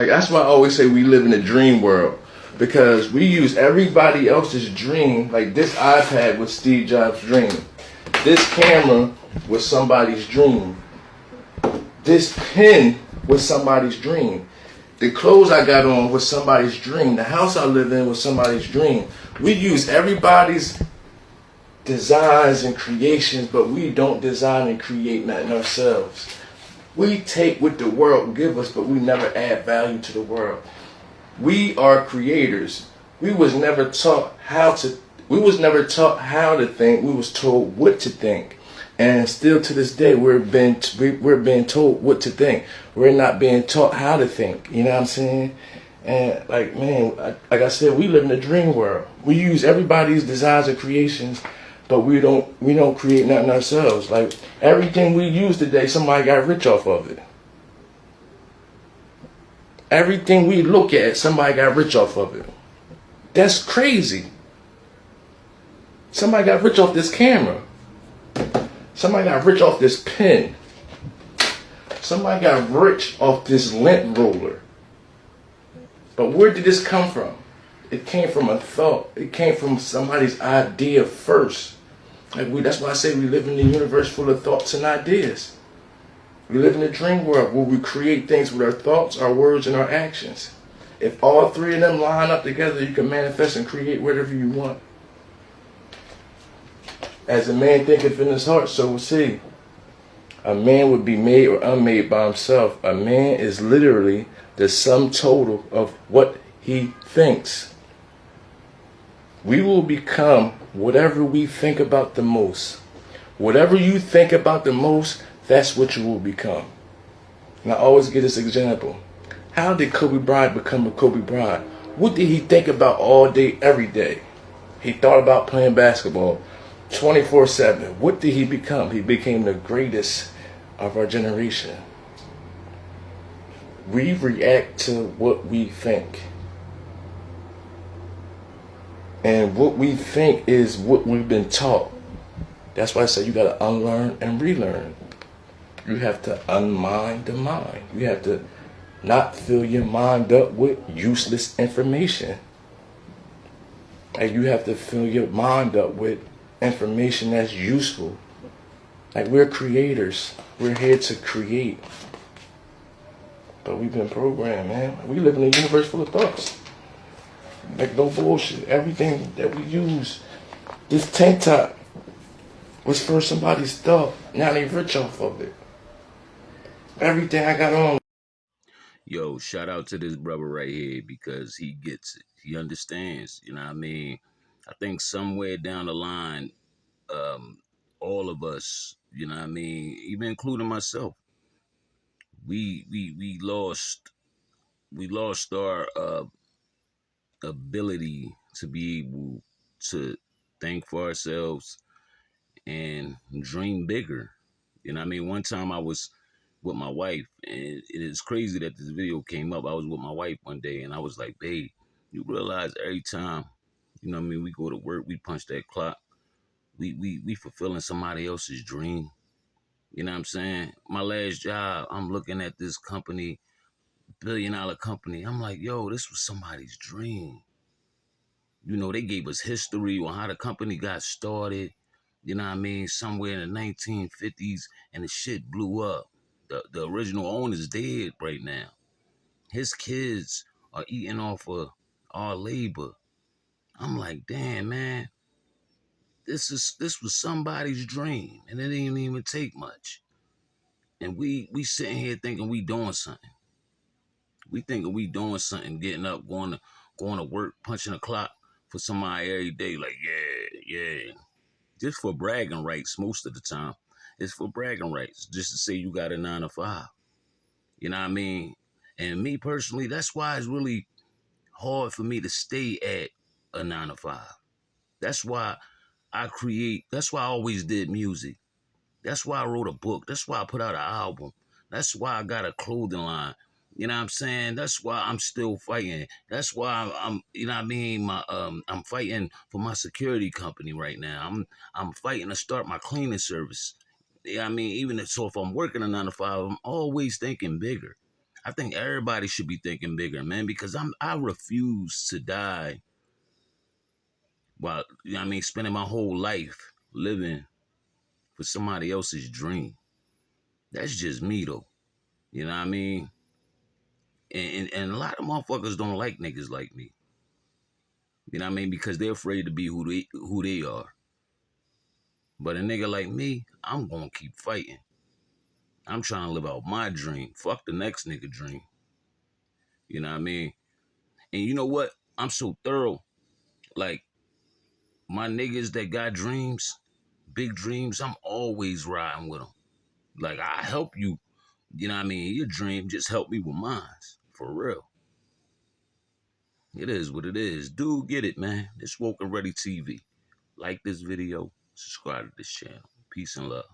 Like, that's why I always say we live in a dream world because we use everybody else's dream. Like this iPad was Steve Jobs' dream. This camera was somebody's dream. This pen was somebody's dream. The clothes I got on was somebody's dream. The house I live in was somebody's dream. We use everybody's designs and creations, but we don't design and create nothing ourselves. We take what the world give us, but we never add value to the world. We are creators. We was never taught how to. We was never taught how to think. We was told what to think, and still to this day, we're being told what to think. We're not being taught how to think. You know what I'm saying? And like, man, like I said, we live in a dream world. We use everybody's desires and creations, but we don't create nothing ourselves. Like everything we use today, somebody got rich off of it. Everything we look at, somebody got rich off of it. That's crazy. Somebody got rich off this camera. Somebody got rich off this pen. Somebody got rich off this lint roller. But where did this come from? It came from a thought. It came from somebody's idea first. That's why I say we live in a universe full of thoughts and ideas. We live in a dream world where we create things with our thoughts, our words, and our actions. If all three of them line up together, you can manifest and create whatever you want. As a man thinketh in his heart, so is he. A man would be made or unmade by himself. A man is literally the sum total of what he thinks. We will become whatever we think about the most. Whatever you think about the most, that's what you will become. And I always give this example. How did Kobe Bryant become a Kobe Bryant? What did he think about all day, every day? He thought about playing basketball 24/7. What did he become? He became the greatest of our generation. We react to what we think. And what we think is what we've been taught. That's why I say you got to unlearn and relearn. You have to unmind the mind. You have to not fill your mind up with useless information. And you have to fill your mind up with information that's useful. Like, we're creators. We're here to create. But we've been programmed, man. We live in a universe full of thoughts. Like, no bullshit. Everything that we use, this tank top was first somebody's thought. Now they rich off of it. Everything I got on. Yo, shout out to this brother right here because he gets it. He understands. You know what I mean? I think somewhere down the line, um, all of us, you know what I mean, even including myself, we lost our ability to be able to think for ourselves and dream bigger. You know what I mean? One time I was with my wife, and it is crazy that this video came up. I was with my wife one day, and I was like, babe, you realize every time, you know what I mean, we go to work, we punch that clock, we fulfilling somebody else's dream. You know what I'm saying? My last job, I'm looking at this company, $1 billion company. I'm like, yo, this was somebody's dream. You know, they gave us history on how the company got started. You know what I mean? Somewhere in the 1950s, and the shit blew up. The original owner's dead right now. His kids are eating off of our labor. I'm like, damn, man, this was somebody's dream, and it didn't even take much. And we sitting here thinking we doing something. We thinking we doing something, getting up, going to work, punching a clock for somebody every day. Like, yeah, just for bragging rights. Most of the time, it's for bragging rights, just to say you got a 9 to 5. You know what I mean? And me personally, that's why it's really hard for me to stay at a 9 to 5. That's why I create. That's why I always did music. That's why I wrote a book. That's why I put out an album. That's why I got a clothing line. You know what I'm saying? That's why I'm still fighting. That's why I'm you know what I mean, I'm fighting for my security company right now. I'm fighting to start my cleaning service. Yeah, I mean, even if I'm working a 9 to 5, I'm always thinking bigger. I think everybody should be thinking bigger, man, because I refuse to die while, you know what I mean, spending my whole life living for somebody else's dream. That's just me though. You know what I mean? And a lot of motherfuckers don't like niggas like me. You know what I mean? Because they're afraid to be who they are. But a nigga like me, I'm gonna keep fighting. I'm trying to live out my dream. Fuck the next nigga dream. You know what I mean? And you know what? I'm so thorough. Like, my niggas that got dreams, big dreams, I'm always riding with them. Like, I help you, you know what I mean? Your dream, just help me with mine. For real. It is what it is. Dude, get it, man. It's Woke and Ready TV. Like this video, subscribe to this channel. Peace and love.